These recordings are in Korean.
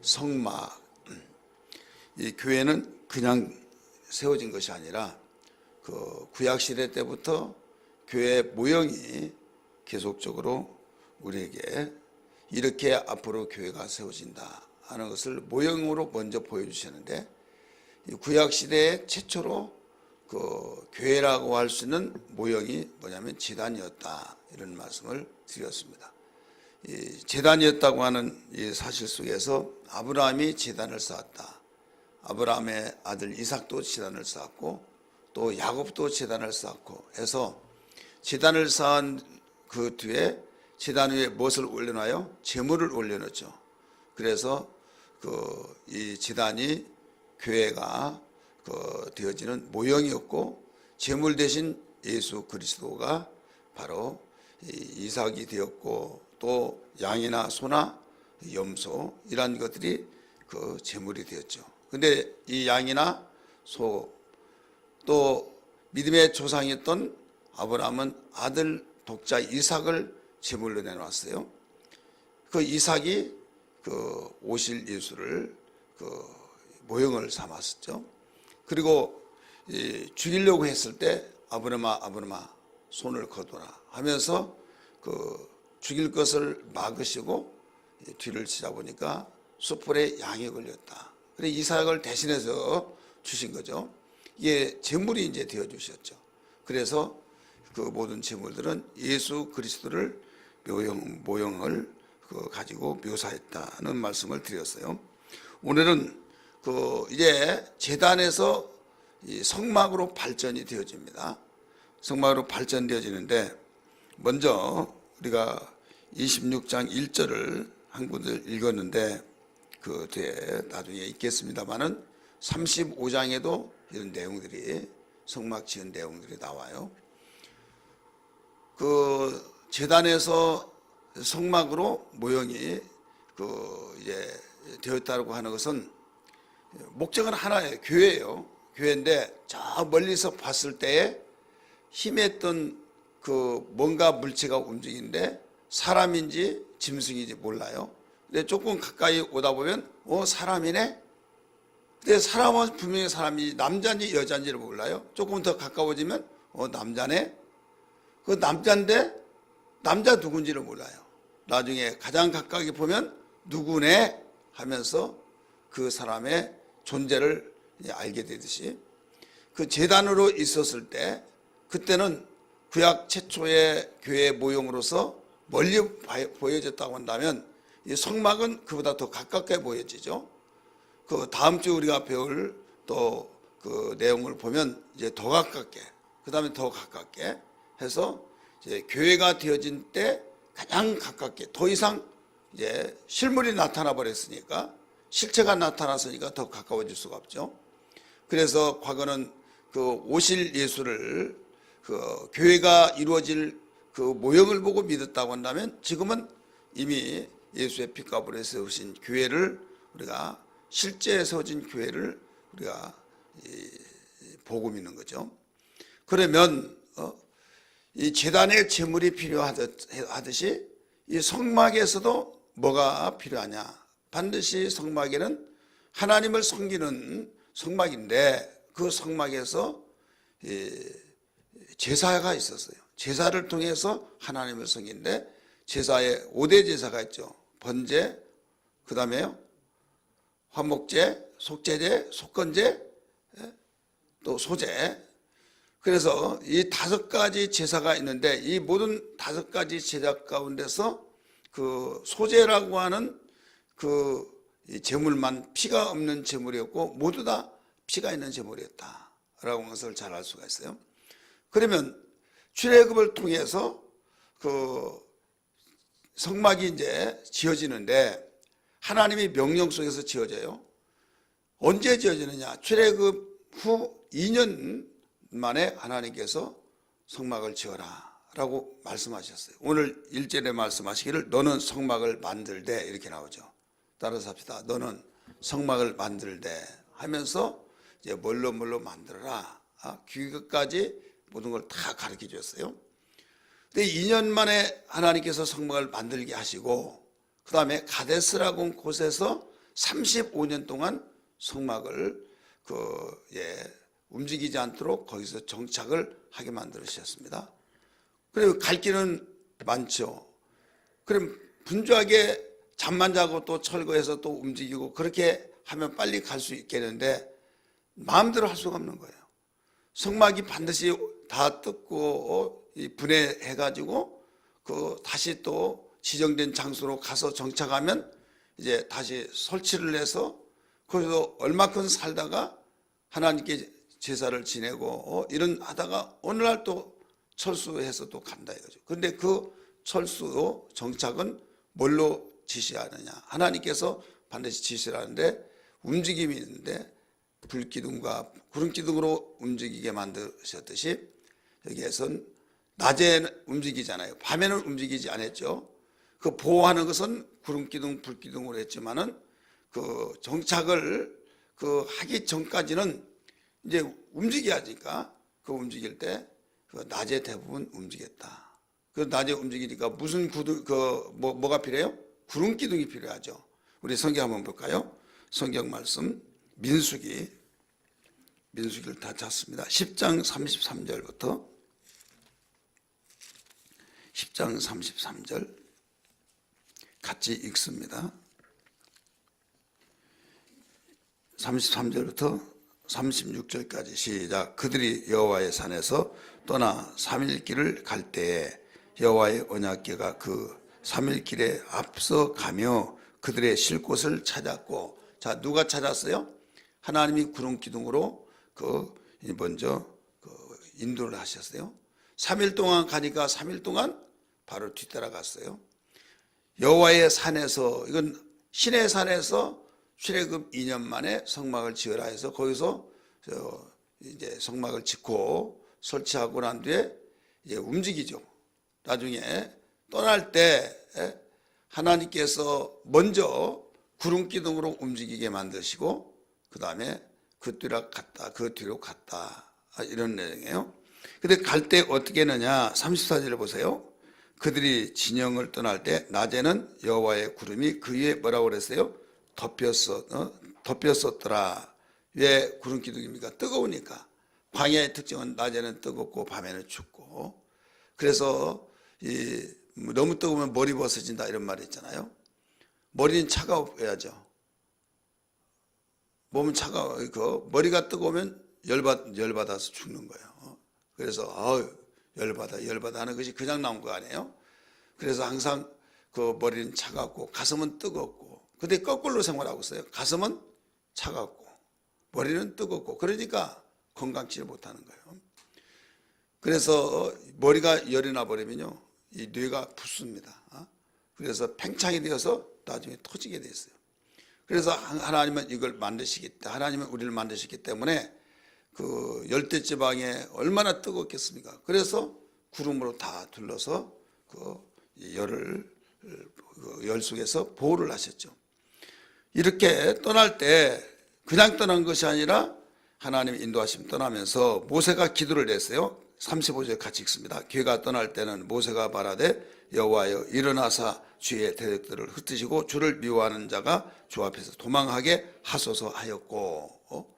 성막, 이 교회는 그냥 세워진 것이 아니라 그 구약 시대 때부터 교회 모형이 계속적으로 우리에게 이렇게 앞으로 교회가 세워진다 하는 것을 모형으로 먼저 보여주시는데, 구약 시대에 최초로 그 교회라고 할 수 있는 모형이 뭐냐면 제단이었다, 이런 말씀을 드렸습니다. 이 제단이었다고 하는 이 사실 속에서 아브라함이 제단을 쌓았다, 아브라함의 아들 이삭도 제단을 쌓았고 또 야곱도 제단을 쌓고 해서 제단을 쌓은 그 뒤에 제단 위에 무엇을 올려놔요? 제물을 올려놓죠. 그래서 이 제단이 교회가 되어지는 모형이었고, 제물 대신 예수 그리스도가 바로 이삭이 되었고, 또 양이나 소나 염소 이런 것들이 그 제물이 되었죠. 근데 이 양이나 소, 또 믿음의 조상이었던 아브라함은 아들 독자 이삭을 제물로 내놓았어요. 그 이삭이 그 오실 예수를 그 모형을 삼았었죠. 그리고 죽이려고 했을 때 아브라함아 손을 거두라 하면서 그 죽일 것을 막으시고 뒤를 치자보니까 숯불에 양이 걸렸다. 그래서 이삭을 대신해서 주신 거죠. 이게 제물이 이제 되어 주셨죠. 그래서 그 모든 제물들은 예수 그리스도를 모형을 가지고 묘사했다는 말씀을 드렸어요. 오늘은 이제 제단에서 이 성막으로 발전이 되어집니다. 성막으로 발전되어지는데, 먼저 우리가 26장 1절을 한 구절 읽었는데 그 뒤에 나중에 읽겠습니다만은 35장에도 이런 내용들이, 성막 지은 내용들이 나와요. 그 제단에서 성막으로 모형이 이제 되었다고 하는 것은 목적은 하나예요. 교회예요. 교회인데 저 멀리서 봤을 때에 힘했던 그 뭔가 물체가 움직이는데 사람인지 짐승인지 몰라요. 근데 조금 가까이 오다 보면 사람이네. 근데 사람은 분명히 사람이 남자인지 여자인지를 몰라요. 조금 더 가까워지면 남자네. 그 남자인데 남자 누군지를 몰라요. 나중에 가장 가까이 보면 누구네 하면서 그 사람의 존재를 알게 되듯이, 그 제단으로 있었을 때 그때는 구약 최초의 교회 모형으로서 멀리 보여졌다고 한다면, 이 성막은 그보다 더 가깝게 보여지죠. 그 다음 주 우리가 배울 또 그 내용을 보면 이제 더 가깝게, 그 다음에 더 가깝게 해서 이제 교회가 되어진 때 가장 가깝게, 더 이상 이제 실물이 나타나 버렸으니까, 실체가 나타났으니까 더 가까워질 수가 없죠. 그래서 과거는 그 오실 예수를 그 교회가 이루어질 그 모형을 보고 믿었다고 한다면, 지금은 이미 예수의 핏값으로 세우신 교회를, 우리가 실제 세워진 교회를 우리가 보고 믿는 거죠. 그러면 이 제단의 제물이 필요하듯이 이 성막에서도 뭐가 필요하냐? 반드시 성막에는 하나님을 섬기는 성막인데, 그 성막에서 제사가 있었어요. 제사를 통해서 하나님을 섬기는데, 제사에 5대 제사가 있죠. 번제, 그 다음에요 화목제, 속죄제, 속건제, 또 소제. 그래서 이 5가지 제사가 있는데, 이 모든 5가지 제사 가운데서 그 소제라고 하는 그 제물만 피가 없는 제물이었고, 모두 다 피가 있는 제물이었다라고 하는 것을 잘 알 수가 있어요. 그러면 출애굽을 통해서 그 성막이 이제 지어지는데, 하나님의 명령 속에서 지어져요. 언제 지어지느냐? 출애굽 후 2년 만에 하나님께서 성막을 지어라 라고 말씀하셨어요. 오늘 1절에 말씀하시기를 너는 성막을 만들되, 이렇게 나오죠. 따라서 합시다. 너는 성막을 만들되 하면서 이제 뭘로 만들어라, 규격까지 모든 걸 다 가르쳐 줬어요. 근데 2년 만에 하나님께서 성막을 만들게 하시고, 그 다음에 가데스라고 곳에서 35년 동안 성막을 움직이지 않도록 거기서 정착을 하게 만들으셨습니다. 그리고 갈 길은 많죠. 그럼 분주하게 잠만 자고 또 철거해서 또 움직이고 그렇게 하면 빨리 갈 수 있겠는데 마음대로 할 수가 없는 거예요. 성막이 반드시 다 뜯고 분해해가지고 다시 또 지정된 장소로 가서 정착하면 이제 다시 설치를 해서 거기서 얼마큼 살다가 하나님께 제사를 지내고 이런 하다가 어느 날 또 철수해서 또 간다 이거죠. 그런데 그 철수 정착은 뭘로 지시하느냐? 하나님께서 반드시 지시를 하는데 움직임이 있는데 불기둥과 구름기둥으로 움직이게 만드셨듯이 여기에선 낮에 움직이잖아요. 밤에는 움직이지 않았죠. 그 보호하는 것은 구름기둥, 불기둥으로 했지만은 그 정착을 하기 전까지는 이제 움직여야니까 그 움직일 때 그 낮에 대부분 움직였다. 그 낮에 움직이니까 무슨 뭐가 필요해요? 구름기둥이 필요하죠. 우리 성경 한번 볼까요? 성경 말씀 민수기를 다 찾습니다. 10장 33절부터 10장 33절 같이 읽습니다. 33절부터 36절까지 시작. 그들이 여호와의 산에서 떠나 3일 길을 갈 때에 여호와의 언약궤가 그 3일 길에 앞서 가며 그들의 쉴 곳을 찾았고, 자 누가 찾았어요? 하나님이 구름 기둥으로 먼저 인도를 하셨어요. 3일 동안 가니까 3일 동안 바로 뒤따라갔어요. 여호와의 산에서, 이건 신의 산에서 출애굽 2년 만에 성막을 지으라 해서 거기서 이제 성막을 짓고 설치하고 난 뒤에 이제 움직이죠. 나중에 떠날 때 하나님께서 먼저 구름 기둥으로 움직이게 만드시고 그 다음에 그 뒤로 갔다 이런 내용이에요. 근데 갈 때 어떻게 했느냐? 34절을 보세요. 그들이 진영을 떠날 때 낮에는 여호와의 구름이 그 위에 뭐라고 그랬어요? 덮였었더라. 왜 구름 기둥입니까? 뜨거우니까. 광야의 특징은 낮에는 뜨겁고 밤에는 춥고. 그래서 너무 뜨거우면 머리 벗어진다 이런 말이 있잖아요. 머리는 차가워야죠. 몸은 차가워. 머리가 뜨거우면 열받아서 죽는 거예요. 그래서 열받아 하는 것이 그냥 나온 거 아니에요. 그래서 항상 그 머리는 차갑고 가슴은 뜨겁고. 근데 거꾸로 생활하고 있어요. 가슴은 차갑고 머리는 뜨겁고. 그러니까 건강치를 못하는 거예요. 그래서 머리가 열이 나버리면요 이 뇌가 붓습니다. 그래서 팽창이 되어서 나중에 터지게 돼 있어요. 그래서 하나님은 이걸 만드시겠다. 하나님은 우리를 만드셨기 때문에 그 열대지방에 얼마나 뜨겁겠습니까? 그래서 구름으로 다 둘러서 열 속에서 보호를 하셨죠. 이렇게 떠날 때 그냥 떠난 것이 아니라 하나님 인도하심 떠나면서 모세가 기도를 했어요. 35절 같이 읽습니다. 괴가 떠날 때는 모세가 말하되 여호와여 일어나사 주의 대적들을 흩으시고 주를 미워하는 자가 주 앞에서 도망하게 하소서 하였고,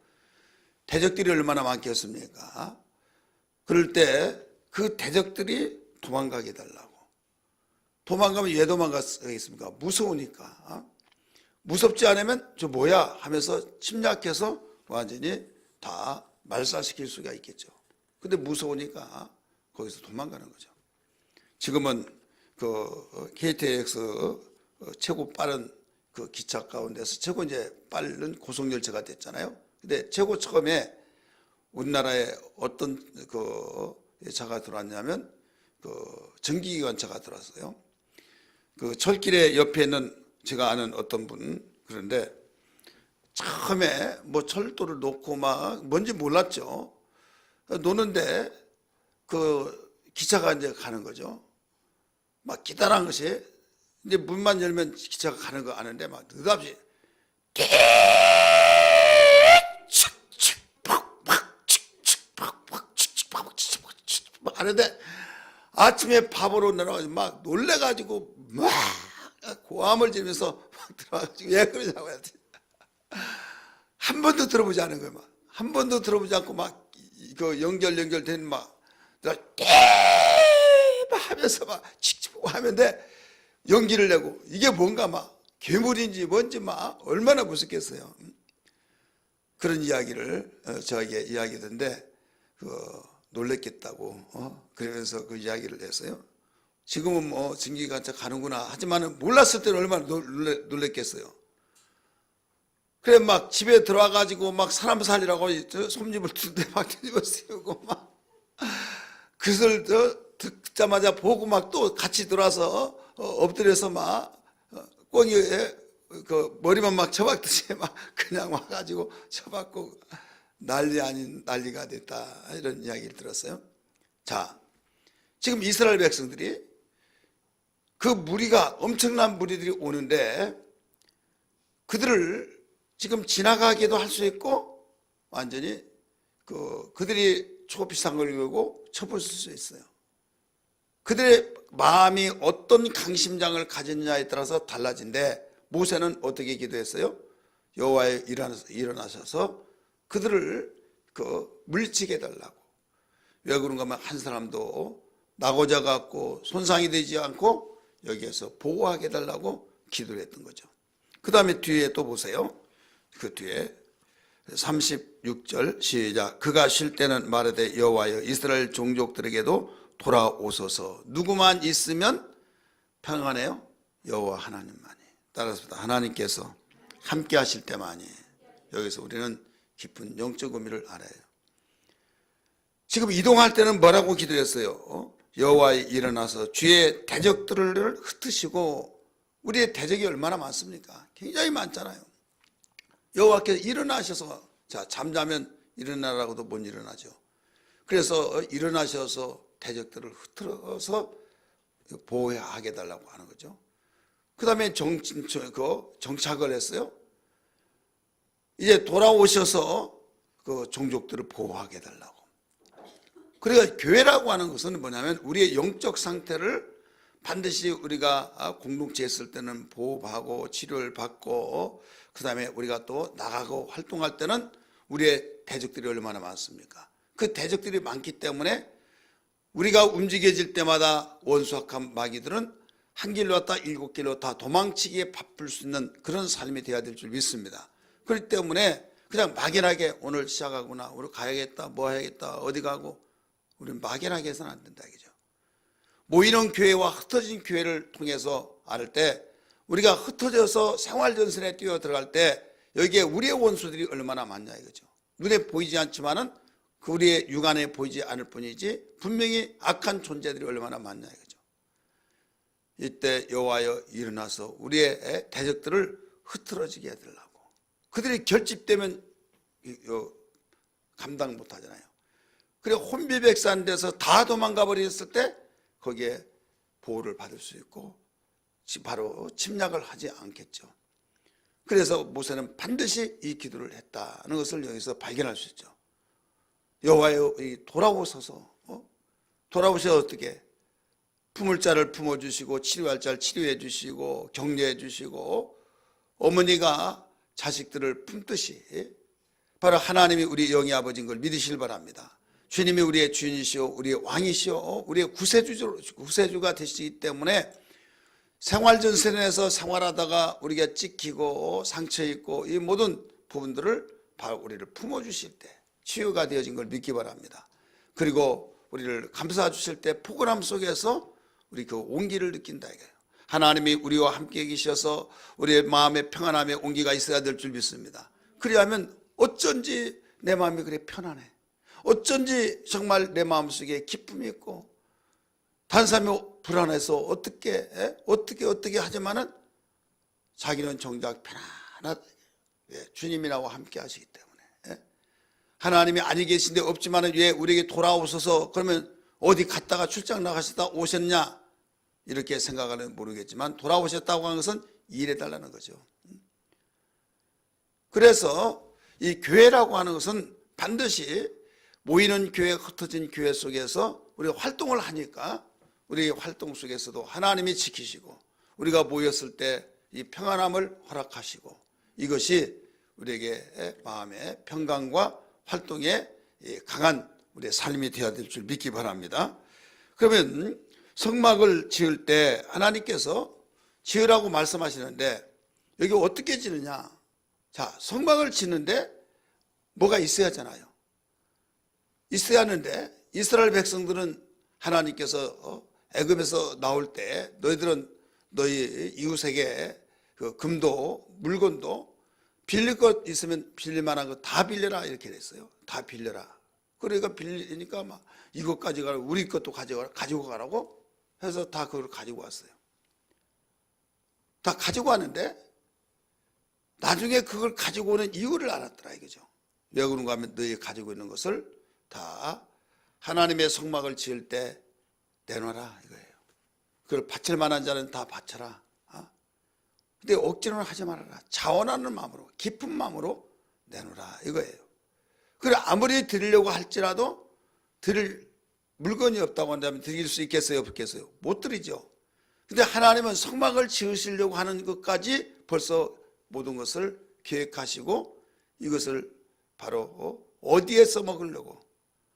대적들이 얼마나 많겠습니까? 그럴 때 그 대적들이 도망가게 해달라고. 도망가면 왜 도망가겠습니까? 무서우니까. 무섭지 않으면 저 뭐야 하면서 침략해서 완전히 다 말살시킬 수가 있겠죠. 근데 무서우니까 거기서 도망가는 거죠. 지금은 KTX 최고 빠른 그 기차 가운데서 최고 이제 빠른 고속열차가 됐잖아요. 근데 최고 처음에 우리나라에 어떤 차가 들어왔냐면 전기기관차가 들어왔어요. 그 철길에 옆에 있는 제가 아는 어떤 분, 그런데 처음에 뭐 철도를 놓고 막 뭔지 몰랐죠. 노는데 그 기차가 이제 가는 거죠. 막 기다란 것이 이제 문만 열면 기차가 가는 거 아는데 막 느닷없이 하는데 아침에 밥으로 내려가지고 막 놀래가지고 막 고함을 지르면서 막 들어가가지고 왜 그러냐고 했더니 한 번도 들어보지 않은 거예요. 막. 한 번도 들어보지 않고 막 그 연결된 막 하면서 막 칙칙 하면데 연기를 내고 이게 뭔가 막 괴물인지 뭔지 막 얼마나 무섭겠어요. 그런 이야기를 저에게 이야기했는데 놀랬겠다고 그러면서 그 이야기를 했어요. 지금은 뭐 증기가 가는구나 하지만 몰랐을 때는 얼마나 놀랬겠어요. 그래 막 집에 들어와가지고 막 사람 살리라고 솜집을 두대 막 뒤집어 씌우고 막 그것을 듣자마자 보고 막 또 같이 들어와서 엎드려서 막 꽁이에 그 머리만 막 쳐박듯이 막 그냥 와가지고 쳐박고 난리 아닌 난리가 됐다 이런 이야기를 들었어요. 자, 지금 이스라엘 백성들이 그 무리가 엄청난 무리들이 오는데 그들을 지금 지나가기도 할 수 있고 완전히 그들이 초비상을 걸고 쳐볼 수 있어요. 그들의 마음이 어떤 강심장을 가졌냐에 따라서 달라진데 모세는 어떻게 기도했어요? 여호와여 일어나셔서 그들을 물리치게 해달라고. 왜 그런가 하면 한 사람도 나고자 갖고 손상이 되지 않고 여기에서 보호하게 해달라고 기도를 했던 거죠. 그 다음에 뒤에 또 보세요. 그 뒤에 36절 시작. 그가 쉴 때는 말하되 여호와여 이스라엘 종족들에게도 돌아오소서. 누구만 있으면 평안해요? 여호와 하나님만이. 따라서 하나님께서 함께 하실 때만이. 여기서 우리는 깊은 영적 의미를 알아요. 지금 이동할 때는 뭐라고 기도했어요? 여호와여 일어나서 주의 대적들을 흩으시고. 우리의 대적이 얼마나 많습니까? 굉장히 많잖아요. 여호와께서 일어나셔서, 자, 잠자면 일어나라고도 못 일어나죠. 그래서 일어나셔서 대적들을 흩어서 보호하게 해달라고 하는 거죠. 그 다음에 정착을 했어요. 이제 돌아오셔서 그 종족들을 보호하게 해달라고. 그러니까 교회라고 하는 것은 뭐냐면 우리의 영적 상태를 반드시 우리가 공동체에 있을 때는 보호하고 치료를 받고 그 다음에 우리가 또 나가고 활동할 때는 우리의 대적들이 얼마나 많습니까? 그 대적들이 많기 때문에 우리가 움직여질 때마다 원수악한 마귀들은 한 길로 왔다 7길로 다 도망치기에 바쁠 수 있는 그런 삶이 되어야 될 줄 믿습니다. 그렇기 때문에 그냥 막연하게 오늘 시작하구나, 우리 가야겠다, 뭐 해야겠다, 어디 가고, 우리는 막연하게 해서는 안 된다 이거죠. 모이는 교회와 흩어진 교회를 통해서 알 때 우리가 흩어져서 생활전선에 뛰어 들어갈 때 여기에 우리의 원수들이 얼마나 많냐 이거죠. 눈에 보이지 않지만은 그 우리의 육안에 보이지 않을 뿐이지 분명히 악한 존재들이 얼마나 많냐 이거죠. 이때 여호와여 일어나서 우리의 대적들을 흐트러지게 해달라고. 그들이 결집되면 감당 못하잖아요. 그래 혼비백산 돼서 다 도망가 버렸을 때 거기에 보호를 받을 수 있고 바로 침략을 하지 않겠죠. 그래서 모세는 반드시 이 기도를 했다는 것을 여기서 발견할 수 있죠. 여호와여 돌아오셔서 돌아오셔서 어떻게 품을 자를 품어주시고 치료할 자를 치료해 주시고 격려해 주시고 어머니가 자식들을 품듯이 바로 하나님이 우리 영의 아버지인 걸 믿으시길 바랍니다. 주님이 우리의 주인이시오 우리의 왕이시오 우리의 구세주가 되시기 때문에 생활전선에서 생활하다가 우리가 찍히고 상처 입고 이 모든 부분들을 바로 우리를 품어주실 때 치유가 되어진 걸 믿기 바랍니다. 그리고 우리를 감싸 주실 때 포근함 속에서 우리 그 온기를 느낀다 이거예요. 하나님이 우리와 함께 계셔서 우리의 마음에 평안함의 온기가 있어야 될 줄 믿습니다. 그리하면 어쩐지 내 마음이 그래 편안해. 어쩐지 정말 내 마음속에 기쁨이 있고 단삼이 불안해서 어떻게 하지만은 자기는 정작 편안하다. 주님이라고 함께 하시기 때문에 하나님이 아니 계신데 없지만은 왜 우리에게 돌아오셔서 그러면 어디 갔다가 출장 나가시다 오셨냐 이렇게 생각하는 모르겠지만 돌아오셨다고 하는 것은 일해달라는 거죠. 그래서 이 교회라고 하는 것은 반드시 모이는 교회, 흩어진 교회 속에서 우리가 활동을 하니까 우리 활동 속에서도 하나님이 지키시고 우리가 모였을 때 이 평안함을 허락하시고 이것이 우리에게 마음의 평강과 활동에 강한 우리의 삶이 되어야 될 줄 믿기 바랍니다. 그러면 성막을 지을 때 하나님께서 지으라고 말씀하시는데 여기 어떻게 지느냐? 자, 성막을 짓는데 뭐가 있어야 하잖아요. 있어야 하는데 이스라엘 백성들은 하나님께서 애굽에서 나올 때 너희들은 너희 이웃에게 그 금도 물건도 빌릴 것 있으면 빌릴 만한 거 다 빌려라 이렇게 됐어요. 다 빌려라. 그러니까 빌리니까 막 이것 가져가라, 우리 것도 가지고 가라고 해서 다 그걸 가지고 왔어요. 다 가지고 왔는데 나중에 그걸 가지고 오는 이유를 알았더라 이거죠. 왜 그런가 하면 너희 가지고 있는 것을 다 하나님의 성막을 지을 때 내놔라 이거예요. 그걸 바칠 만한 자는 다 바쳐라. 근데 억지로는 하지 말아라. 자원하는 마음으로, 깊은 마음으로 내놓으라 이거예요. 그래 아무리 드리려고 할지라도 드릴 물건이 없다고 한다면 드릴 수 있겠어요, 없겠어요? 못 드리죠. 근데 하나님은 성막을 지으시려고 하는 것까지 벌써 모든 것을 계획하시고 이것을 바로 어디에 써먹으려고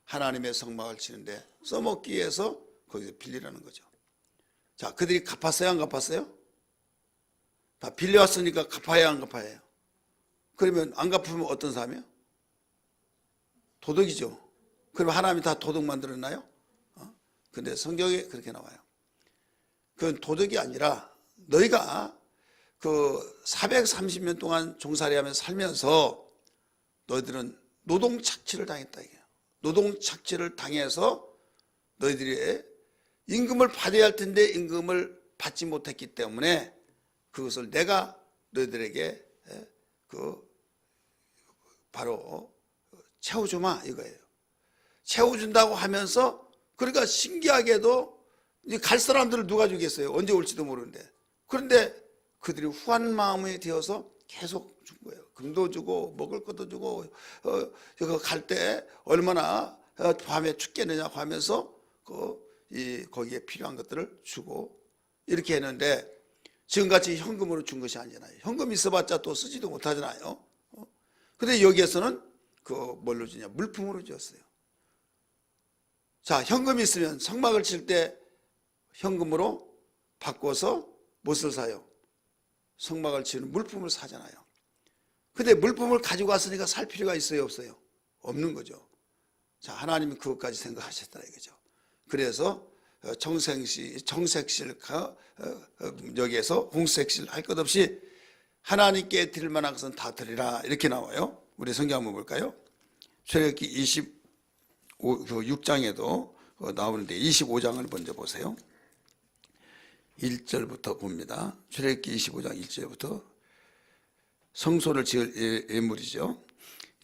하나님의 성막을 지는데 써먹기 위해서 거기서 빌리라는 거죠. 자, 그들이 갚았어요, 안 갚았어요? 다 빌려왔으니까 갚아야 안 갚아야. 그러면 안 갚으면 어떤 삶이에요? 도덕이죠. 그럼 하나님이 다 도덕 만들었나요? 근데 성경에 그렇게 나와요. 그건 도덕이 아니라 너희가 그 430년 동안 종살이하며 살면서 너희들은 노동 착취를 당했다 이게요. 노동 착취를 당해서 너희들이 임금을 받아야 할 텐데 임금을 받지 못했기 때문에 그것을 내가 너희들에게 바로 채워주마 이거예요. 채워준다고 하면서 그러니까 신기하게도 갈 사람들을 누가 주겠어요? 언제 올지도 모르는데. 그런데 그들이 후한 마음이 되어서 계속 준 거예요. 금도 주고 먹을 것도 주고 갈 때 얼마나 밤에 춥겠느냐 하면서 거기에 필요한 것들을 주고 이렇게 했는데 지금같이 현금으로 준 것이 아니잖아요. 현금 있어봤자 또 쓰지도 못하잖아요. 근데 여기에서는 뭘로 주냐? 물품으로 주었어요. 자, 현금이 있으면 성막을 칠 때 현금으로 바꿔서 무엇을 사요? 성막을 치는 물품을 사잖아요. 근데 물품을 가지고 왔으니까 살 필요가 있어요, 없어요? 없는 거죠. 자, 하나님이 그것까지 생각하셨다 이거죠. 그래서 정색실 여기에서 홍색실 할 것 없이 하나님께 드릴 만한 것은 다 드리라 이렇게 나와요. 우리 성경 한번 볼까요? 출애굽기 26장에도 나오는데 25장을 먼저 보세요. 1절부터 봅니다. 출애굽기 25장 1절부터 성소를 지을 예물이죠.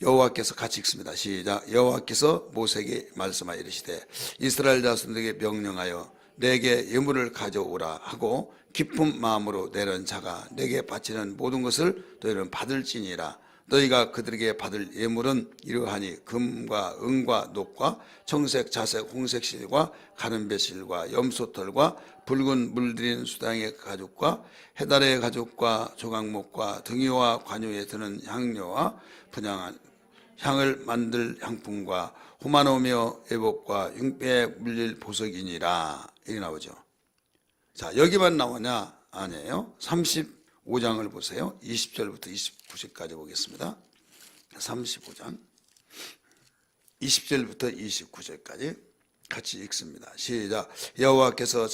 여호와께서 같이 읽습니다. 시작. 여호와께서 모세에게 말씀하여 이르시되 이스라엘 자손에게 명령하여 내게 예물을 가져오라 하고 기쁜 마음으로 내는 자가 내게 바치는 모든 것을 너희는 받을지니라. 너희가 그들에게 받을 예물은 이러하니 금과 은과 녹과 청색, 자색, 홍색 실과 가는배 실과 염소털과 붉은 물들인 수당의 가죽과 해달의 가죽과 조각목과 등유와 관유에 드는 향료와 분향한 향을 만들 향품과 호마노며 애복과 흉배에 물릴 보석이니라. 이게 나오죠. 자, 여기만 나오냐? 아니에요. 35장을 보세요. 20절부터 29절까지 보겠습니다. 35장 20절부터 29절까지 같이 읽습니다. 시작. 여호와께서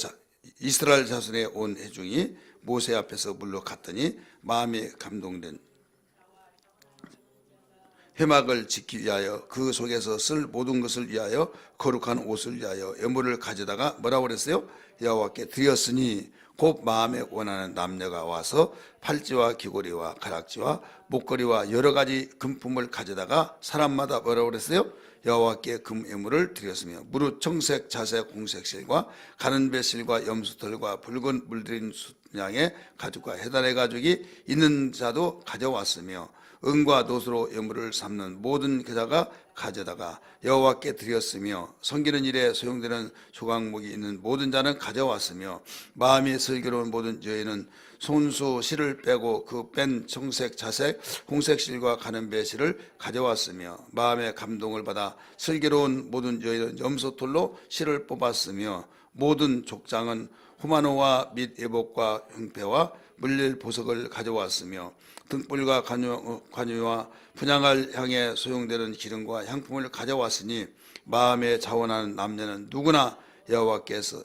이스라엘 자손의 온 회중이 모세 앞에서 물러갔더니 마음이 감동된 회막을 짓기 위하여 그 속에서 쓸 모든 것을 위하여 거룩한 옷을 위하여 예물을 가져다가 뭐라고 그랬어요? 여호와께 드렸으니 곧 마음에 원하는 남녀가 와서 팔찌와 귀고리와 가락지와 목걸이와 여러 가지 금품을 가져다가 사람마다 뭐라고 그랬어요? 여호와께 금예물을 드렸으며 무릇 청색, 자색, 홍색 실과 가는배 실과 염소털과 붉은 물들인 순양의 가죽과 해달의 가죽이 있는 자도 가져왔으며 은과 놋으로 예물을 삼는 모든 계자가 가져다가 여호와께 드렸으며 섬기는 일에 소용되는 조각목이 있는 모든 자는 가져왔으며 마음이 슬기로운 모든 여인은 손수 실을 빼고 그 뺀 청색 자색 홍색 실과 가는 배실을 가져왔으며 마음의 감동을 받아 슬기로운 모든 여인은 염소털로 실을 뽑았으며 모든 족장은 호마노와 및 예복과 흉패와 물릴 보석을 가져왔으며 등불과 관유와 분향할 향에 소용되는 기름과 향품을 가져왔으니 마음에 자원하는 남녀는 누구나 여호와께서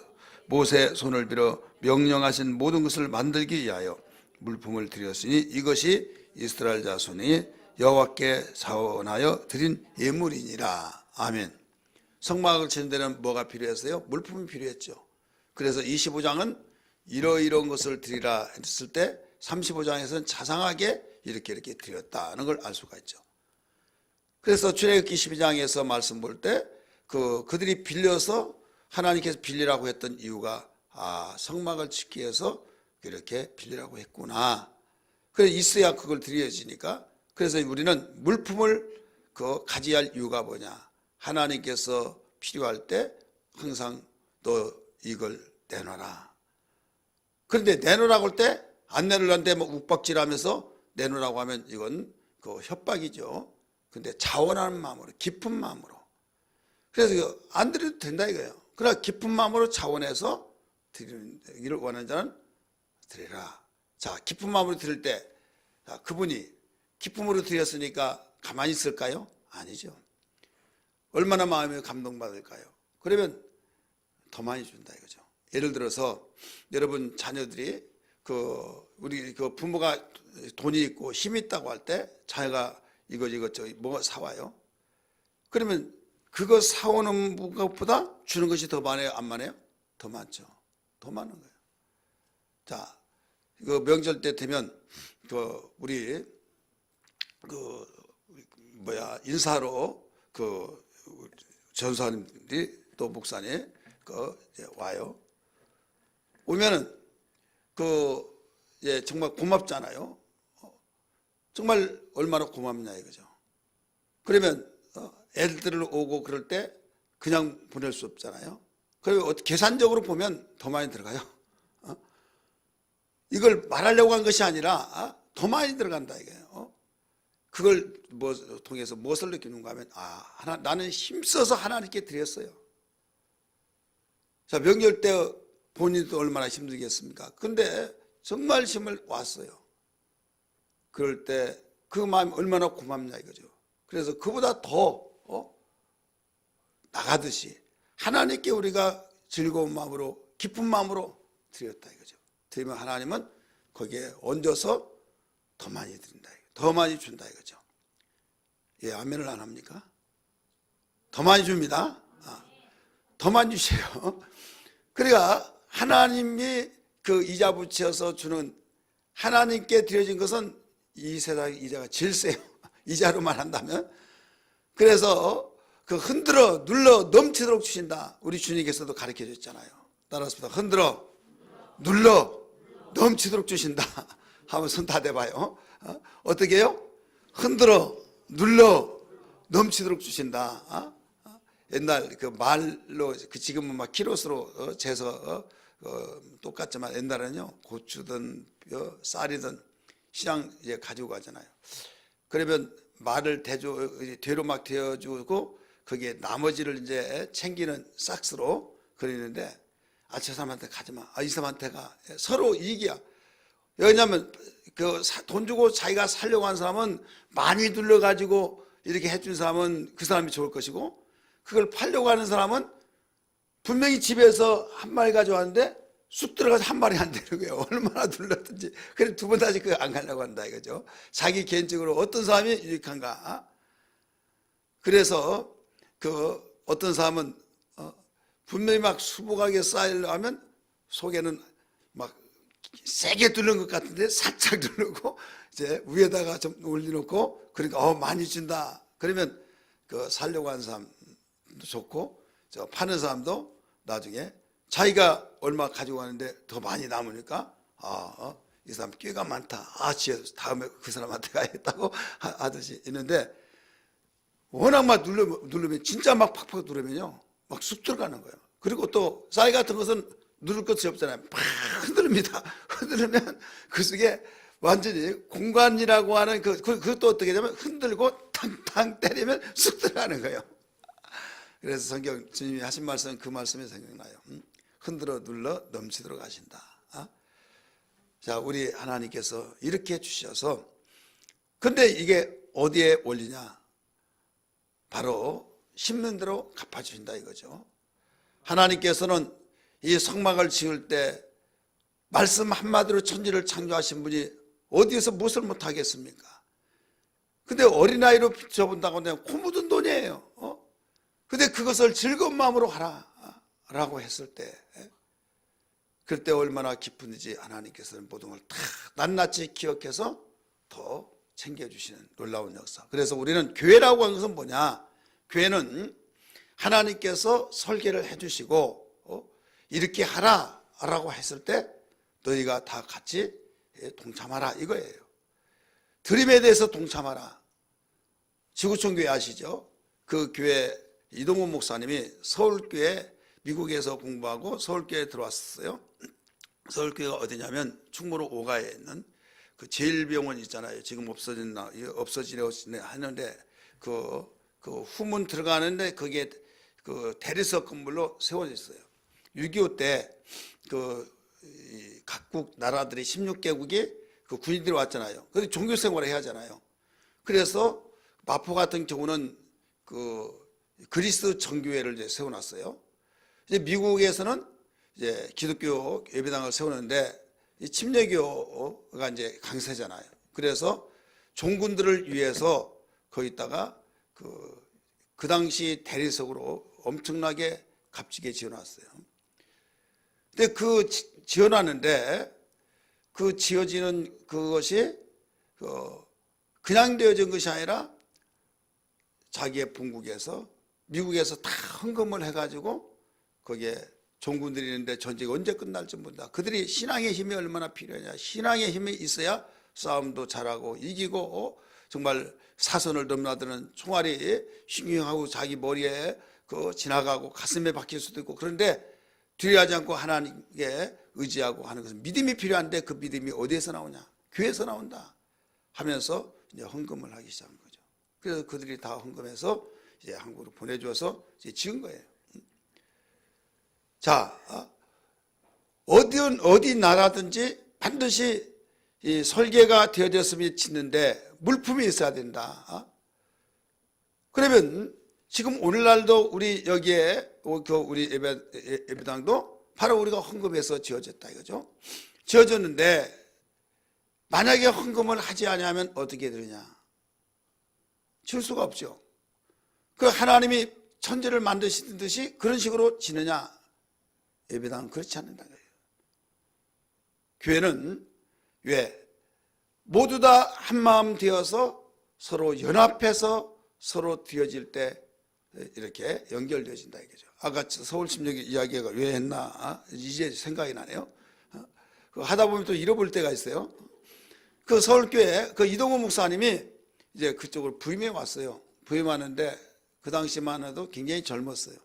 모세 손을 빌어 명령하신 모든 것을 만들기 위하여 물품을 드렸으니 이것이 이스라엘 자손이 여호와께 자원하여 드린 예물이니라. 아멘. 성막을 짓는 데는 뭐가 필요했어요? 물품이 필요했죠. 그래서 25장은 이러이러한 것을 드리라 했을 때 35장에서는 자상하게 이렇게 드렸다는 걸 알 수가 있죠. 그래서 출애굽기 12장에서 말씀 볼 때 그들이 빌려서 하나님께서 빌리라고 했던 이유가 성막을 짓기 위해서 이렇게 빌리라고 했구나. 그래서 있어야 그걸 드려지니까. 그래서 우리는 물품을 가져야 할 이유가 뭐냐. 하나님께서 필요할 때 항상 너 이걸 내놔라. 그런데 내놓으라고 할 때 안 내놓으려는데 뭐 욱박질하면서 내놓으라고 하면 이건 협박이죠. 근데 자원하는 마음으로, 깊은 마음으로. 그래서 안 드려도 된다 이거예요. 그러나 깊은 마음으로 자원해서 드리기를 원하는 자는 드리라. 자, 깊은 마음으로 드릴 때 그분이 기쁨으로 드렸으니까 가만히 있을까요? 아니죠. 얼마나 마음이 감동받을까요? 그러면 더 많이 준다 이거죠. 예를 들어서 여러분 자녀들이 우리 부모가 돈이 있고 힘이 있다고 할 때 자녀가 이거 뭐 사와요. 그러면 그거 사오는 것보다 주는 것이 더 많아요, 안 많아요? 더 많죠. 더 많은 거예요. 자, 이거 명절 때 되면 우리 인사로 전사님들이 또 목사님 와요. 오면은 정말 고맙잖아요. 정말 얼마나 고맙냐 이거죠. 그러면 애들을 오고 그럴 때 그냥 보낼 수 없잖아요. 그리고 계산적으로 보면 더 많이 들어가요. 이걸 말하려고 한 것이 아니라 더 많이 들어간다 이거예요. 그걸 통해서 무엇을 느끼는가 하면 나는 힘써서 하나님께 드렸어요. 자, 명절 때 본인도 얼마나 힘들겠습니까? 근데 정말 힘을 왔어요. 그럴 때 그 마음이 얼마나 고맙냐 이거죠. 그래서 그보다 더 나가듯이 하나님께 우리가 즐거운 마음으로 기쁜 마음으로 드렸다 이거죠. 드리면 하나님은 거기에 얹어서 더 많이 드린다 이거죠. 더 많이 준다 이거죠. 예, 아멘을 안 합니까? 더 많이 줍니다. 더 많이 주세요. 그러니까 하나님이 이자 붙여서 주는 하나님께 드려진 것은 이 세상 이자가 제일 세요. 이자로만 한다면. 그래서 흔들어 눌러 넘치도록 주신다. 우리 주님께서도 가르쳐 줬잖아요. 따라서 흔들어 눌러 넘치도록 주신다. 한번 손 다 대봐요. 어떻게 해요? 흔들어 눌러 넘치도록 주신다. 옛날 말로 지금은 막 키로수로 재서 똑같지만 옛날에는요 고추든 쌀이든 시장 이제 가지고 가잖아요. 그러면 말을 뒤로 막 대어주고 거기에 나머지를 이제 챙기는 싹스로 그리는데 저 사람한테 가지 마. 이 사람한테 가. 서로 이익이야. 왜냐하면 돈 주고 자기가 살려고 하는 사람은 많이 둘러가지고 이렇게 해준 사람은 그 사람이 좋을 것이고 그걸 팔려고 하는 사람은 분명히 집에서 한 마리 가져왔는데 쑥 들어가서 한 마리 안 되는 거예요. 얼마나 둘렀든지. 그래서 두 번 다시 안 가려고 한다 이거죠. 자기 개인적으로 어떤 사람이 유익한가. 그래서 어떤 사람은 분명히 막 수북하게 쌓이려면 속에는 막 세게 두른 것 같은데 살짝 두르고 이제 위에다가 좀 올려놓고 그러니까 많이 준다. 그러면 살려고 하는 사람도 좋고 파는 사람도 나중에 자기가 얼마 가지고 가는데 더 많이 남으니까 이 사람 꾀가 많다. 다음에 그 사람한테 가야겠다고 하듯이 있는데 워낙 막 누르면 진짜 막 팍팍 누르면요 막 쑥 들어가는 거예요. 그리고 또 쌀 같은 것은 누를 것이 없잖아요. 막 흔들립니다. 흔들면 그 속에 완전히 공간이라고 하는 그것도 어떻게 되면 흔들고 탕탕 때리면 쑥 들어가는 거예요. 그래서 성경 주님이 하신 말씀 그 말씀이 생각나요. 흔들어 눌러 넘치도록 하신다. 자, 우리 하나님께서 이렇게 주셔서 근데 이게 어디에 올리냐? 바로 심는 대로 갚아주신다 이거죠. 하나님께서는 이 성막을 지을 때 말씀 한마디로 천지를 창조하신 분이 어디에서 무엇을 못하겠습니까? 근데 어린아이로 비춰본다고 하면 코 묻은 돈이에요. 근데 그것을 즐거운 마음으로 하라 라고 했을 때 그때 얼마나 기쁜지 하나님께서는 모든 걸 다 낱낱이 기억해서 더 챙겨주시는 놀라운 역사. 그래서 우리는 교회라고 하는 것은 뭐냐? 교회는 하나님께서 설계를 해주시고 이렇게 하라 라고 했을 때 너희가 다 같이 동참하라 이거예요. 드림에 대해서 동참하라. 지구촌교회 아시죠? 그 교회 이동훈 목사님이 서울교회 미국에서 공부하고 서울교회에 들어왔어요. 서울교회가 어디냐면 충무로 오가에 있는 그 제일병원 있잖아요. 지금 없어지려고 하는데 그 후문 들어가는데 그게 그 대리석 건물로 세워져 있어요. 6.25 때 각국 나라들이 16개국이 그 군인들이 왔잖아요. 그래서 종교 생활을 해야 하잖아요. 그래서 마포 같은 경우는 그 그리스 정교회를 이제 세워놨어요. 이제 미국에서는 이제 기독교 예배당을 세우는데 이 침례교가 이제 강세잖아요. 그래서 종군들을 위해서 거기다가 그 당시 대리석으로 엄청나게 값지게 지어놨어요. 근데 지어놨는데 그 지어지는 그것이 그냥 되어진 것이 아니라 자기의 본국에서 미국에서 다 헌금을 해가지고 거기에 종군들이 있는데 전쟁이 언제 끝날지 모른다. 그들이 신앙의 힘이 얼마나 필요하냐. 신앙의 힘이 있어야 싸움도 잘하고 이기고 정말 사선을 넘나드는 총알이 휘황하고 자기 머리에 지나가고 가슴에 박힐 수도 있고 그런데 두려워하지 않고 하나님께 의지하고 하는 것은 믿음이 필요한데 그 믿음이 어디에서 나오냐? 교회에서 나온다 하면서 이제 헌금을 하기 시작한 거죠. 그래서 그들이 다 헌금해서 이제 한국으로 보내줘서 이제 지은 거예요. 자, 어디 나라든지 반드시 이 설계가 되어졌으면 짓는데 물품이 있어야 된다. 그러면 지금 오늘날도 우리 여기에 우리 예배당도 바로 우리가 헌금해서 지어졌다 이거죠. 지어졌는데 만약에 헌금을 하지 않으면 어떻게 되느냐? 질 수가 없죠. 그 하나님이 천지를 만드신 듯이 그런 식으로 지느냐? 예배당은 그렇지 않는다는 거예요. 교회는 왜? 모두 다 한마음 되어서 서로 연합해서 서로 되어질 때 이렇게 연결되어진다 이거죠. 아까 서울 침례교 이야기가 왜 했나? 이제 생각이 나네요. 하다 보면 또 잃어볼 때가 있어요. 그 서울교회 그 이동훈 목사님이 이제 그쪽으로 부임해 왔어요. 부임하는데 그 당시만 해도 굉장히 젊었어요.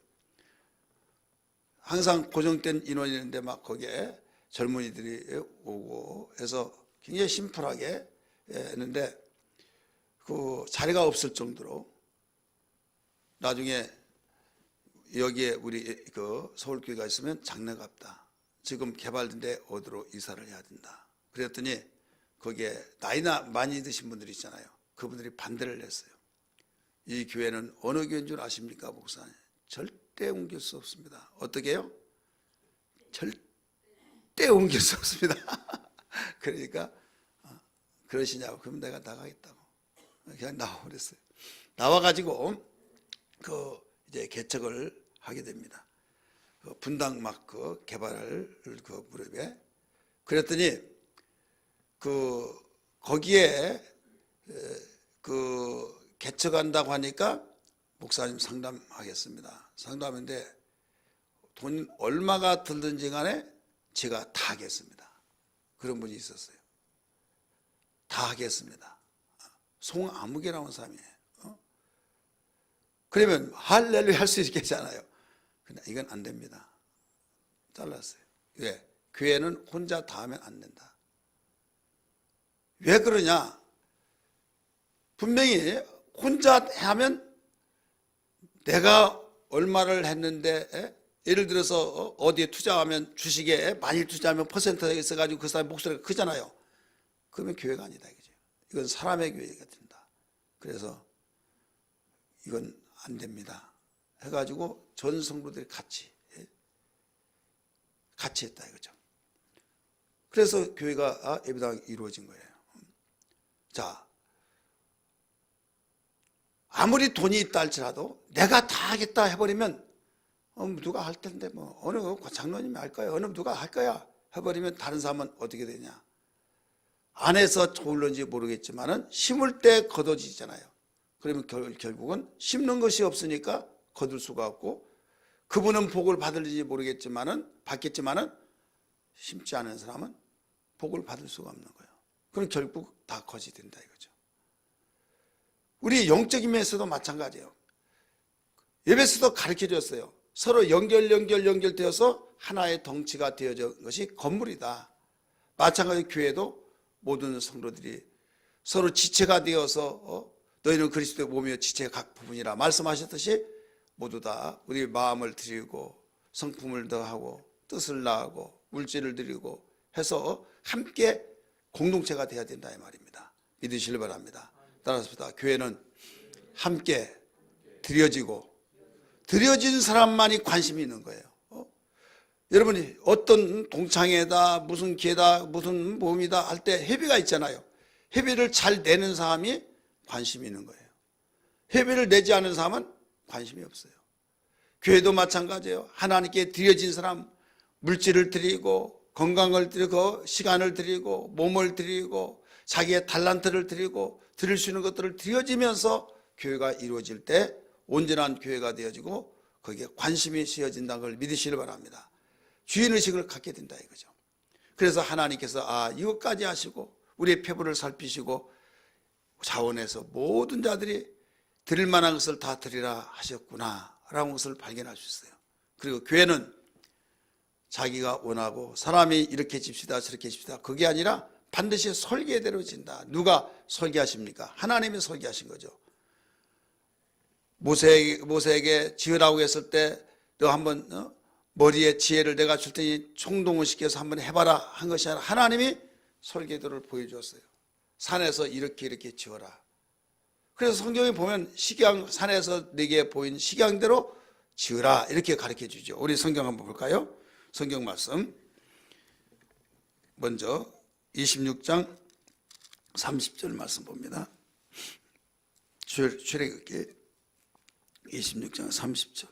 항상 고정된 인원이 있는데 막 거기에 젊은이들이 오고 해서 굉장히 심플하게 했는데 그 자리가 없을 정도로 나중에 여기에 우리 그 서울교회가 있으면 장래가 없다. 지금 개발된데 어디로 이사를 해야 된다. 그랬더니 거기에 나이나 많이 드신 분들이 있잖아요. 그분들이 반대를 했어요. 이 교회는 어느 교회인 줄 아십니까, 목사님? 절대 옮길 수 없습니다. 어떻게 해요? 절대 옮길 수 없습니다. 그러니까 그러시냐고. 그럼 내가 나가겠다고. 그냥 나와버렸어요. 나와가지고 이제 개척을 하게 됩니다. 분당 마크 개발을 무렵에. 그랬더니 거기에 개척한다고 하니까 목사님 상담하겠습니다. 상담인데 돈 얼마가 들든지 간에 제가 다 하겠습니다. 그런 분이 있었어요. 다 하겠습니다. 송아무개라는 사람이에요. 그러면 할렐루야 할 수 있겠잖아요. 근데 이건 안 됩니다. 잘랐어요. 왜? 교회는 혼자 다 하면 안 된다. 왜 그러냐? 분명히 혼자 하면 내가 얼마를 했는데, 예를 들어서 어디에 투자하면 주식에 많이 투자하면 퍼센트가 있어가지고 그 사람의 목소리가 크잖아요. 그러면 교회가 아니다 이거죠. 이건 사람의 교회가 된다. 그래서 이건 안 됩니다 해가지고 전 성도들이 같이 했다 이거죠. 그래서 교회가 예배당이 이루어진 거예요. 자, 아무리 돈이 있다 할지라도 내가 다 하겠다 해버리면 누가 할 텐데 뭐 어느 장로님이 할 거야, 어느 누가 할 거야 해버리면 다른 사람은 어떻게 되냐? 안에서 좋을런지 모르겠지만은 심을 때 거둬지잖아요. 그러면 결국은 심는 것이 없으니까 거둘 수가 없고, 그분은 복을 받을지 모르겠지만은 받겠지만은 심지 않은 사람은 복을 받을 수가 없는 거예요. 그럼 결국 다 거짓된다 이거죠. 우리 영적인 면에서도 마찬가지예요. 예배에서도 가르쳐줬어요. 서로 연결되어서 하나의 덩치가 되어진 것이 건물이다. 마찬가지로 교회도 모든 성도들이 서로 지체가 되어서 너희는 그리스도의 몸이요 지체의 각 부분이라 말씀하셨듯이 모두 다 우리 마음을 드리고 성품을 더하고 뜻을 다하고 물질을 드리고 해서 함께 공동체가 되어야 된다 이 말입니다. 믿으시길 바랍니다. 따라서 교회는 함께 드려진 사람만이 관심이 있는 거예요. 여러분이 어떤 동창회다 무슨 기회다 무슨 모임이다 할 때 회비가 있잖아요. 회비를 잘 내는 사람이 관심이 있는 거예요. 회비를 내지 않는 사람은 관심이 없어요. 교회도 마찬가지예요. 하나님께 드려진 사람, 물질을 드리고 건강을 드리고 시간을 드리고 몸을 드리고 자기의 달란트를 드리고 드릴 수 있는 것들을 드려지면서 교회가 이루어질 때 온전한 교회가 되어지고 거기에 관심이 씌어진다는 걸 믿으시길 바랍니다. 주인의식을 갖게 된다 이거죠. 그래서 하나님께서 이것까지 하시고 우리의 표부를 살피시고 자원해서 모든 자들이 드릴 만한 것을 다 드리라 하셨구나 라는 것을 발견할 수 있어요. 그리고 교회는 자기가 원하고 사람이 이렇게 집시다 저렇게 집시다 그게 아니라 반드시 설계대로 진다. 누가 설계하십니까? 하나님이 설계하신 거죠. 모세에게 지으라고 했을 때 너 한번 머리에 지혜를 내가 줄 테니 총동을 시켜서 한번 해봐라 한 것이 아니라 하나님이 설계도를 보여주었어요. 산에서 이렇게 지어라. 그래서 성경에 보면 산에서 네게 보인 식양대로 지으라 이렇게 가르쳐 주죠. 우리 성경 한번 볼까요? 성경 말씀 먼저 26장 30절 말씀 봅니다. 출애굽기 26장 30절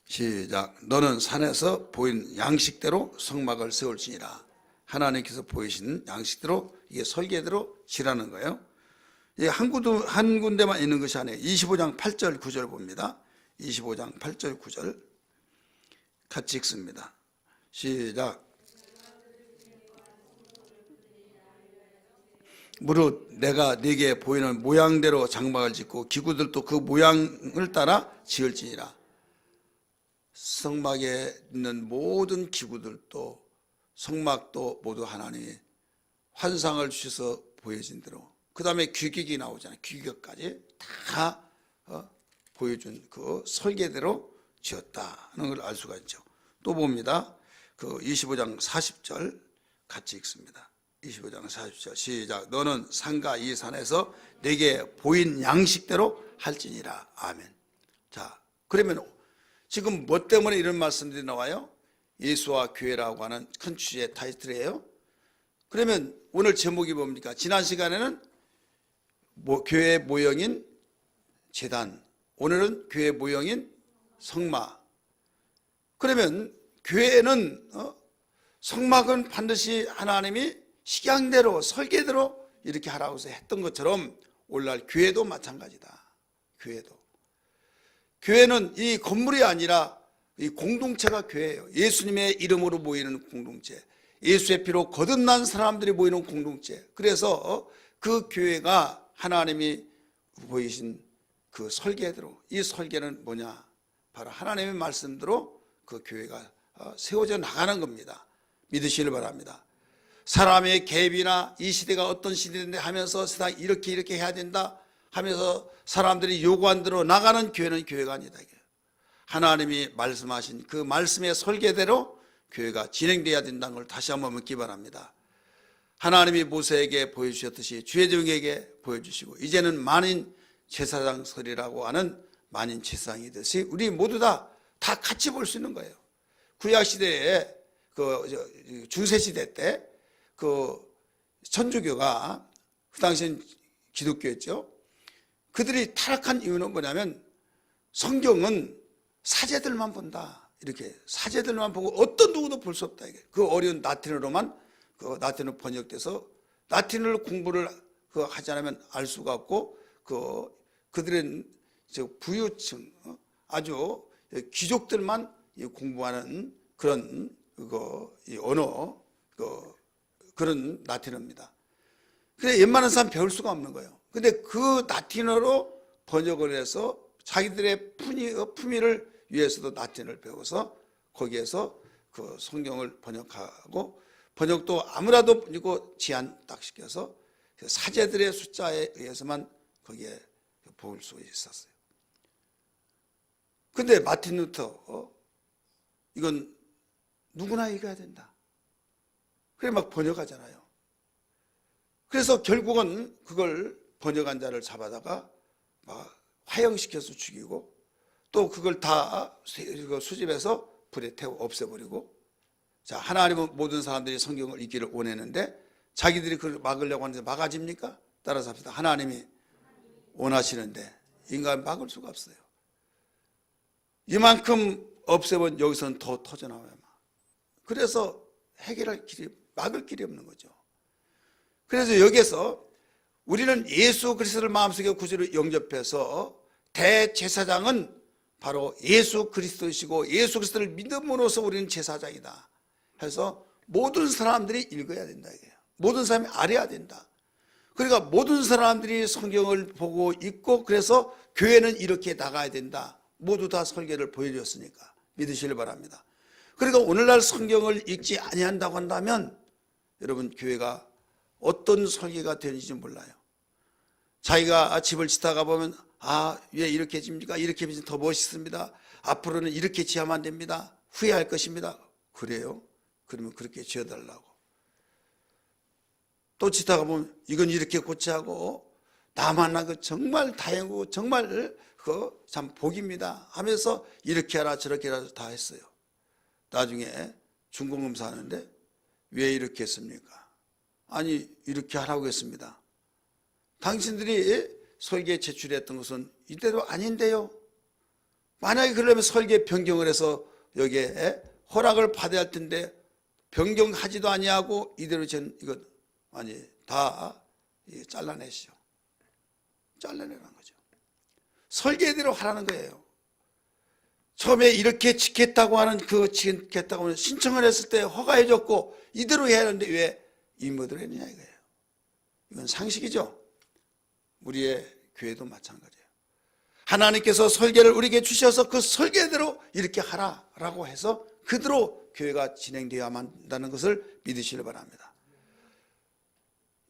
시작. 너는 산에서 보인 양식대로 성막을 세울지니라. 하나님께서 보이신 양식대로 이게 설계대로 지라는 거예요. 이게 한 군데만 있는 것이 아니에요. 25장 8절 9절 봅니다. 25장 8절 9절 같이 읽습니다. 시작. 무릇 내가 네게 보이는 모양대로 장막을 짓고 기구들도 그 모양을 따라 지을지니라. 성막에 있는 모든 기구들도 성막도 모두 하나님이 환상을 주셔서 보여진 대로, 그 다음에 규격이 나오잖아요. 규격까지 다 보여준 그 설계대로 지었다는 걸 알 수가 있죠. 또 봅니다. 그 25장 40절 같이 읽습니다. 25장 40절 시작. 너는 산과 이 산에서 내게 보인 양식대로 할지니라. 아멘. 자, 그러면 지금 뭐 때문에 이런 말씀들이 나와요? 예수와 교회라고 하는 큰 주제의 타이틀이에요. 그러면 오늘 제목이 뭡니까? 지난 시간에는 교회의 모형인 제단, 오늘은 교회의 모형인 성막. 그러면 교회는 성막은 반드시 하나님이 식양대로 설계대로 이렇게 하라고 해서 했던 것처럼 오늘날 교회도 마찬가지다. 교회는 이 건물이 아니라 이 공동체가 교회예요. 예수님의 이름으로 모이는 공동체, 예수의 피로 거듭난 사람들이 모이는 공동체. 그래서 그 교회가 하나님이 보이신 그 설계대로, 이 설계는 뭐냐? 바로 하나님의 말씀대로 그 교회가 세워져 나가는 겁니다. 믿으시길 바랍니다. 사람의 계획이나 이 시대가 어떤 시대인데 하면서 세상 이렇게 해야 된다 하면서 사람들이 요구한 대로 나가는 교회는 교회가 아니다. 하나님이 말씀하신 그 말씀의 설계대로 교회가 진행돼야 된다는 걸 다시 한번 묻기 바랍니다. 하나님이 모세에게 보여주셨듯이 주의 종에게 보여주시고 이제는 만인 제사장 설이라고 하는 만인 제사장이 되듯이 우리 모두 다 같이 볼 수 있는 거예요. 구약 시대에 그 중세 시대 때 그 천주교가 그 당시엔 기독교였죠. 그들이 타락한 이유는 뭐냐면 성경은 사제들만 본다. 이렇게 사제들만 보고 어떤 누구도 볼 수 없다. 이게 그 어려운 라틴어로만 그 라틴어 번역돼서 라틴어를 공부를 하지 않으면 알 수가 없고 그들은 부유층 아주 귀족들만 공부하는 그런 이 언어 그런 라틴어입니다. 근데 웬만한 사람 배울 수가 없는 거예요. 근데 그 라틴어로 번역을 해서 자기들의 품위를 위해서도 라틴어를 배워서 거기에서 그 성경을 번역하고 번역도 아무라도 이거 제한 딱 시켜서 사제들의 숫자에 의해서만 거기에 볼 수 있었어요. 근데 마틴 루터 이건 누구나 읽어야 된다. 그래 막 번역하잖아요. 그래서 결국은 그걸 번역한 자를 잡아다가 막 화형시켜서 죽이고 또 그걸 다 수집해서 불에 태워 없애버리고 자 하나님은 모든 사람들이 성경을 읽기를 원했는데 자기들이 그걸 막으려고 하는데 막아집니까? 따라서 합시다. 하나님이 원하시는데 인간 막을 수가 없어요. 이만큼 없애면 여기서는 더 터져나와요. 그래서 해결할 길이 막을 길이 없는 거죠. 그래서 여기에서 우리는 예수 그리스도를 마음속에 구주로 영접해서 대제사장은 바로 예수 그리스도이시고 예수 그리스도를 믿음으로써 우리는 제사장이다 해서 모든 사람들이 읽어야 된다 이게요. 모든 사람이 알아야 된다. 그러니까 모든 사람들이 성경을 보고 읽고 그래서 교회는 이렇게 나가야 된다. 모두 다 설계를 보여줬으니까 믿으시길 바랍니다. 그러니까 오늘날 성경을 읽지 아니한다고 한다면 여러분 교회가 어떤 설계가 되는지 몰라요. 자기가 집을 짓다가 보면 왜 이렇게 집니까? 이렇게 지으면 더 멋있습니다. 앞으로는 이렇게 지으면 안 됩니다. 후회할 것입니다. 그래요? 그러면 그렇게 지어달라고. 또 짓다가 보면 이건 이렇게 고쳐야 하고 나 만난 거 정말 다행이고 정말 그거 참 복입니다 하면서 이렇게 하라 저렇게 하라 다 했어요. 나중에 중공검사 하는데 왜 이렇게 했습니까? 아니 이렇게 하라고 했습니다. 당신들이 설계 제출했던 것은 이대로 아닌데요. 만약에 그러려면 설계 변경을 해서 여기에 허락을 받아야 할 텐데 변경하지도 아니하고 이대로 전 이거 아니 다 잘라내시죠. 잘라내는 거죠. 설계대로 하라는 거예요. 처음에 이렇게 짓겠다고 하는 짓겠다고 하는 신청을 했을 때 허가해줬고 이대로 해야 하는데 왜 임무대로 했느냐 이거예요. 이건 상식이죠. 우리의 교회도 마찬가지예요. 하나님께서 설계를 우리에게 주셔서 그 설계대로 이렇게 하라라고 해서 그대로 교회가 진행되어야만 한다는 것을 믿으시길 바랍니다.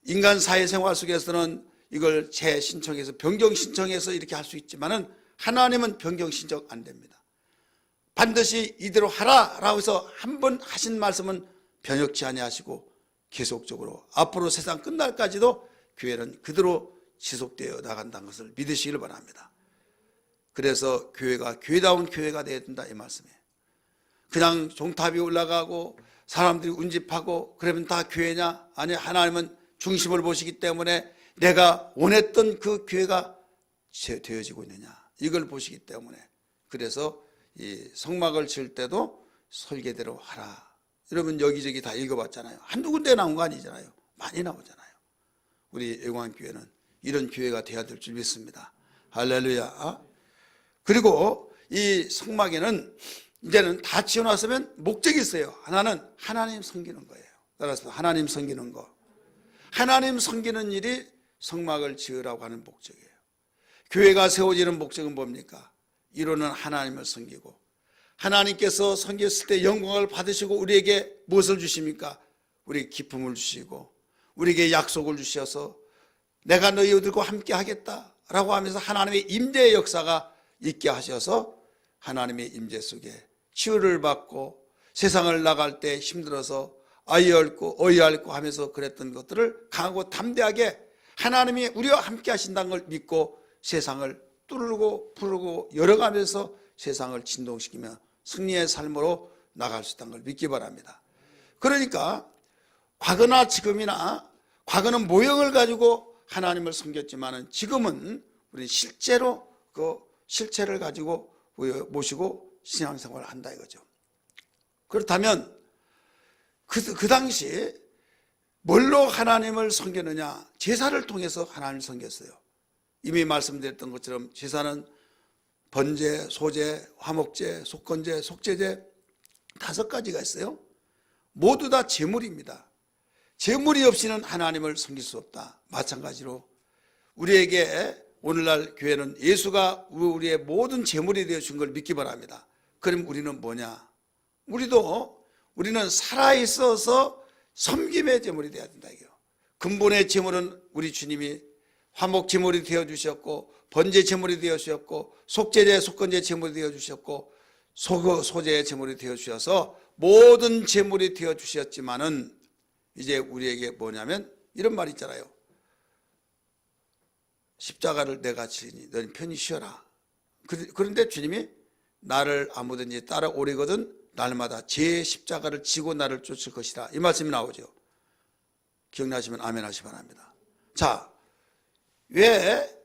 인간 사회생활 속에서는 이걸 재신청해서 변경 신청해서 이렇게 할 수 있지만은 하나님은 변경 신청 안 됩니다. 반드시 이대로 하라라고 해서 한 번 하신 말씀은 변혁치 아니하시고 계속적으로 앞으로 세상 끝날까지도 교회는 그대로 지속되어 나간다는 것을 믿으시길 바랍니다. 그래서 교회가 교회다운 교회가 되어야 된다 이 말씀이에요. 그냥 종탑이 올라가고 사람들이 운집하고 그러면 다 교회냐? 아니 하나님은 중심을 보시기 때문에 내가 원했던 그 교회가 되어지고 있느냐 이걸 보시기 때문에 그래서 이 성막을 지을 때도 설계대로 하라. 여러분 여기저기 다 읽어봤잖아요. 한두 군데 나온 거 아니잖아요. 많이 나오잖아요. 우리 영광교회는 이런 교회가 되어야 될 줄 믿습니다. 할렐루야. 그리고 이 성막에는 이제는 다 지어놨으면 목적이 있어요. 하나는 하나님 섬기는 거예요. 따라서 하나님 섬기는 거. 하나님 섬기는 일이 성막을 지으라고 하는 목적이에요. 교회가 세워지는 목적은 뭡니까? 이루는 하나님을 섬기고, 하나님께서 섬겼을 때 영광을 받으시고 우리에게 무엇을 주십니까? 우리에게 기쁨을 주시고 우리에게 약속을 주셔서 내가 너희들과 함께 하겠다라고 하면서 하나님의 임재의 역사가 있게 하셔서 하나님의 임재 속에 치유를 받고 세상을 나갈 때 힘들어서 아이 앓고 어이 앓고 하면서 그랬던 것들을 강하고 담대하게 하나님이 우리와 함께 하신다는 걸 믿고 세상을 뚫고 부르고 열어가면서 세상을 진동시키며 승리의 삶으로 나갈 수 있다는 걸 믿기 바랍니다. 그러니까 과거나 지금이나, 과거는 모형을 가지고 하나님을 섬겼지만은 지금은 우리 실제로 그 실체를 가지고 모시고 신앙생활을 한다 이거죠. 그렇다면 그 당시 뭘로 하나님을 섬겼느냐? 제사를 통해서 하나님을 섬겼어요. 이미 말씀드렸던 것처럼 제사는 번제, 소제, 화목제, 속건제, 속죄제 5가지가 있어요. 모두 다 제물입니다. 제물이 없이는 하나님을 섬길 수 없다. 마찬가지로 우리에게 오늘날 교회는 예수가 우리의 모든 제물이 되어준 걸 믿기 바랍니다. 그럼 우리는 뭐냐? 우리는 살아있어서 섬김의 제물이 되어야 된다. 근본의 제물은 우리 주님이 화목 제물이 되어주셨고 번제 제물이 되어주셨고 속죄제, 속건제 제물이 되어주셨고 소제의 제물이 되어주셔서 모든 제물이 되어주셨지만은 이제 우리에게 뭐냐면 이런 말이 있잖아요. 십자가를 내가 지니 너는 편히 쉬어라. 그런데 주님이 나를 아무든지 따라오려거든 날마다 제 십자가를 지고 나를 쫓을 것이다. 이 말씀이 나오죠. 기억나시면 아멘 하시 바랍니다. 자, 왜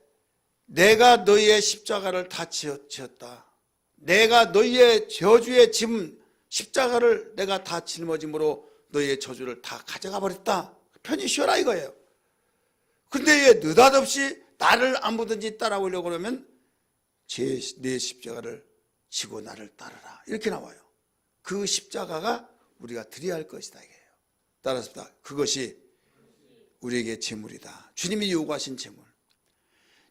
내가 너희의 십자가를 다 지었다. 내가 너희의 저주의 짐 십자가를 내가 다 짊어짐으로 너희의 저주를 다 가져가 버렸다. 편히 쉬어라 이거예요. 근데 왜 느닷없이 나를 아무든지 따라오려고 그러면 내 십자가를 지고 나를 따르라 이렇게 나와요. 그 십자가가 우리가 드려야 할 것이다 이게요. 따라서 그것이 우리에게 제물이다. 주님이 요구하신 제물.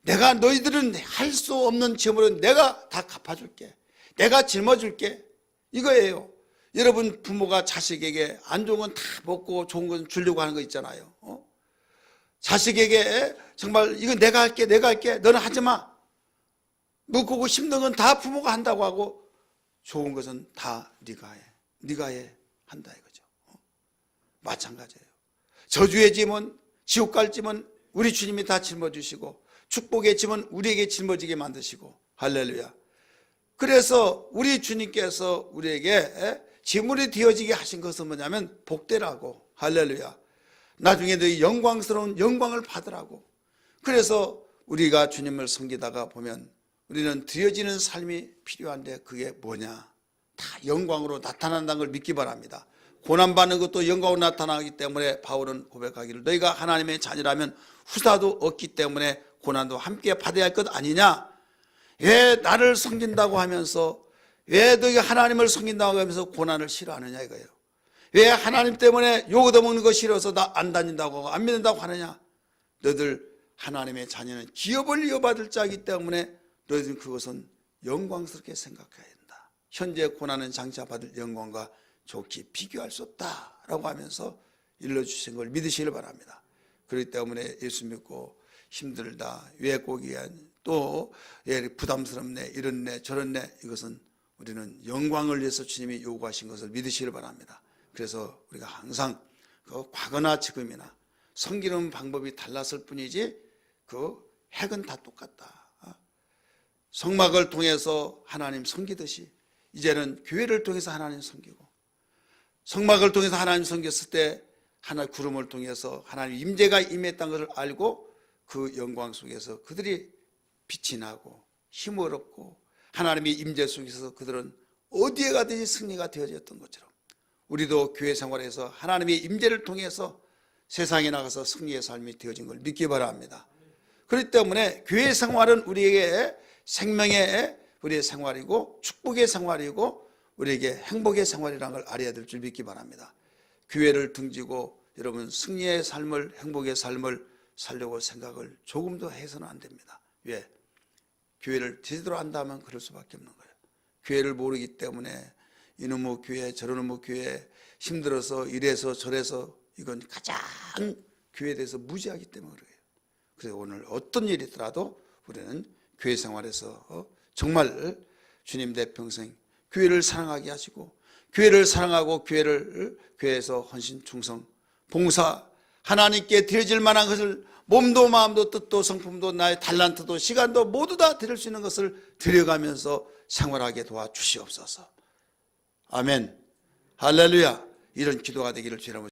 내가 너희들은 할 수 없는 제물은 내가 다 갚아줄게. 내가 짊어줄게. 이거예요. 여러분 부모가 자식에게 안 좋은 건 다 먹고 좋은 건 주려고 하는 거 있잖아요. 자식에게 정말 이거 내가 할게 너는 하지 마. 뭐 그거 힘든 건 다 부모가 한다고 하고 좋은 것은 다 네가 해 한다 이거죠. 마찬가지예요. 저주의 짐은 지옥 갈 짐은 우리 주님이 다 짊어주시고 축복의 짐은 우리에게 짊어지게 만드시고 할렐루야. 그래서 우리 주님께서 우리에게 제물이 되어지게 하신 것은 뭐냐면 복되라고. 할렐루야. 나중에 너희 영광스러운 영광을 받으라고. 그래서 우리가 주님을 섬기다가 보면 우리는 드려지는 삶이 필요한데 그게 뭐냐? 다 영광으로 나타난다는 걸 믿기 바랍니다. 고난받는 것도 영광으로 나타나기 때문에 바울은 고백하기를 너희가 하나님의 자녀라면 후사도 없기 때문에 고난도 함께 받아야 할 것 아니냐? 왜 나를 섬긴다고 하면서 왜 너희가 하나님을 섬긴다고 하면서 고난을 싫어하느냐 이거예요. 왜 하나님 때문에 욕 얻어먹는 거 싫어서 나 안 다닌다고 하고 안 믿는다고 하느냐? 너희들 하나님의 자녀는 기업을 이어받을 자이기 때문에 너희들은 그것은 영광스럽게 생각해야 된다. 현재 고난은 장차 받을 영광과 좋게 비교할 수 없다라고 하면서 일러주신 걸 믿으시길 바랍니다. 그렇기 때문에 예수 믿고 힘들다, 왜 꼭이야, 또 부담스럽네, 이렇네 저렇네, 이것은 우리는 영광을 위해서 주님이 요구하신 것을 믿으시길 바랍니다. 그래서 우리가 항상 그 과거나 지금이나 섬기는 방법이 달랐을 뿐이지 그 핵은 다 똑같다. 성막을 통해서 하나님 섬기듯이 이제는 교회를 통해서 하나님 섬기고, 성막을 통해서 하나님 섬겼을 때 하나의 구름을 통해서 하나님 임재가 임했다는 것을 알고 그 영광 속에서 그들이 빛이 나고 힘을 얻고 하나님의 임재 속에서 그들은 어디에 가든지 승리가 되어졌던 것처럼 우리도 교회 생활에서 하나님의 임재를 통해서 세상에 나가서 승리의 삶이 되어진 걸 믿기 바랍니다. 그렇기 때문에 교회 생활은 우리에게 생명의 우리의 생활이고 축복의 생활이고 우리에게 행복의 생활이라는 걸 알아야 될 줄 믿기 바랍니다. 교회를 등지고 여러분 승리의 삶을, 행복의 삶을 살려고 생각을 조금도 해서는 안 됩니다. 왜? 교회를 제대로 안다면 그럴 수밖에 없는 거예요. 교회를 모르기 때문에 이놈의 교회 저놈의 교회 힘들어서 이래서 저래서 이건 가장 교회에 대해서 무지하기 때문에 그래요. 그래서 오늘 어떤 일이 있더라도 우리는 교회 생활에서 정말 주님 내 평생 교회를 사랑하게 하시고 교회를 사랑하고 교회에서 헌신 충성 봉사 하나님께 드려질 만한 것을 몸도 마음도 뜻도 성품도 나의 달란트도 시간도 모두 다 드릴 수 있는 것을 드려가면서 생활하게 도와주시옵소서. 아멘. 할렐루야. 이런 기도가 되기를 주님